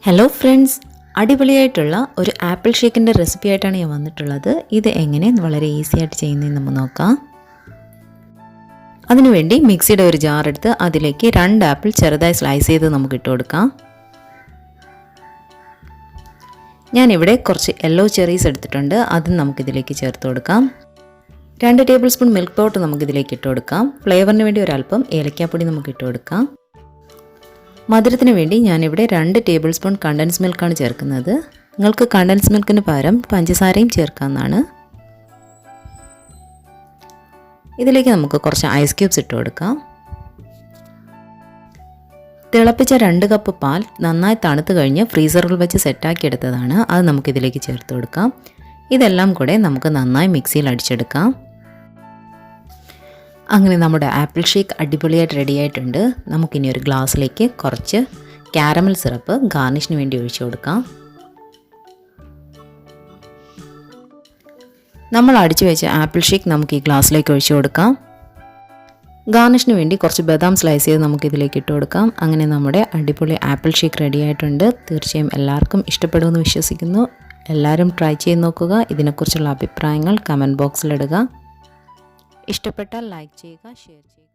Hello friends, അടിപൊളിയായിട്ടുള്ള ഒരു apple ഷേക്കിൻ്റെ recipe ആയിട്ടാണ് ഞാൻ വന്നിട്ടുള്ളത്. ഇത് എങ്ങനെ വളരെ ഈസി ആയിട്ട് ചെയ്യുന്നതെന്ന് നമുക്ക് നോക്കാം. അതിനുവേണ്ടി മിക്സിയുടെ ഒരു ജാർ എടുത്ത് അതിലേക്ക് 2 ആപ്പിൾ ചെറുതായി സ്ലൈസ് ചെയ്ത് നമുക്ക് ഇട്ട് കൊടുക്കാം. ഞാനിവിടെ കുറച്ച് യെല്ലോ ചെറീസ് എടുത്തിട്ടുണ്ട്, അതും നമുക്കിതിലേക്ക് ചേർത്ത് കൊടുക്കാം. 2 ടേബിൾ സ്പൂൺ മിൽക്ക് പൗഡർ നമുക്കിതിലേക്ക് ഇട്ട് കൊടുക്കാം. ഫ്ലേവറിന് വേണ്ടി ഒരല്പം ഏലക്കാപ്പൊടി നമുക്ക് ഇട്ട് കൊടുക്കാം. മധുരത്തിന് വേണ്ടി ഞാനിവിടെ 2 ടേബിൾ സ്പൂൺ കണ്ടൻസ് മിൽക്കാണ് ചേർക്കുന്നത്. നിങ്ങൾക്ക് കണ്ടൻസ് മിൽക്കിന് പകരം പഞ്ചസാരയും ചേർക്കാവുന്നതാണ്. ഇതിലേക്ക് നമുക്ക് കുറച്ച് ഐസ് ക്യൂബ്സ് ഇട്ട് കൊടുക്കാം. തിളപ്പിച്ച 2 കപ്പ് പാൽ നന്നായി തണുത്ത് കഴിഞ്ഞ് ഫ്രീസറിൽ വെച്ച് സെറ്റാക്കി എടുത്തതാണ്. അത് നമുക്കിതിലേക്ക് ചേർത്ത് കൊടുക്കാം. ഇതെല്ലാം കൂടെ നമുക്ക് നന്നായി മിക്സിയിൽ അടിച്ചെടുക്കാം. അങ്ങനെ നമ്മുടെ ആപ്പിൾ ഷേക്ക് അടിപൊളിയായിട്ട് റെഡി ആയിട്ടുണ്ട്. നമുക്കിനി ഒരു ഗ്ലാസ്സിലേക്ക് കുറച്ച് കാരമൽ സിറപ്പ് ഗാർണിഷിന് വേണ്ടി ഒഴിച്ചു കൊടുക്കാം. നമ്മൾ അടിച്ചു വെച്ച ആപ്പിൾ ഷേക്ക് നമുക്ക് ഈ ഗ്ലാസ്സിലേക്ക് ഒഴിച്ചു കൊടുക്കാം. ഗാർണിഷിന് വേണ്ടി കുറച്ച് ബദാം സ്ലൈസ് ചെയ്ത് നമുക്കിതിലേക്ക് ഇട്ട് കൊടുക്കാം. അങ്ങനെ നമ്മുടെ അടിപൊളി ആപ്പിൾ ഷേക്ക് റെഡി ആയിട്ടുണ്ട്. തീർച്ചയായും എല്ലാവർക്കും ഇഷ്ടപ്പെടുമെന്ന് വിശ്വസിക്കുന്നു. എല്ലാവരും ട്രൈ ചെയ്ത് നോക്കുക. ഇതിനെക്കുറിച്ചുള്ള അഭിപ്രായങ്ങൾ കമൻറ്റ് ബോക്സിലിടുക. ഇഷ്ടപ്പെട്ടാൽ ലൈക്ക് ചെയ്യുക, ഷെയർ ചെയ്യുക.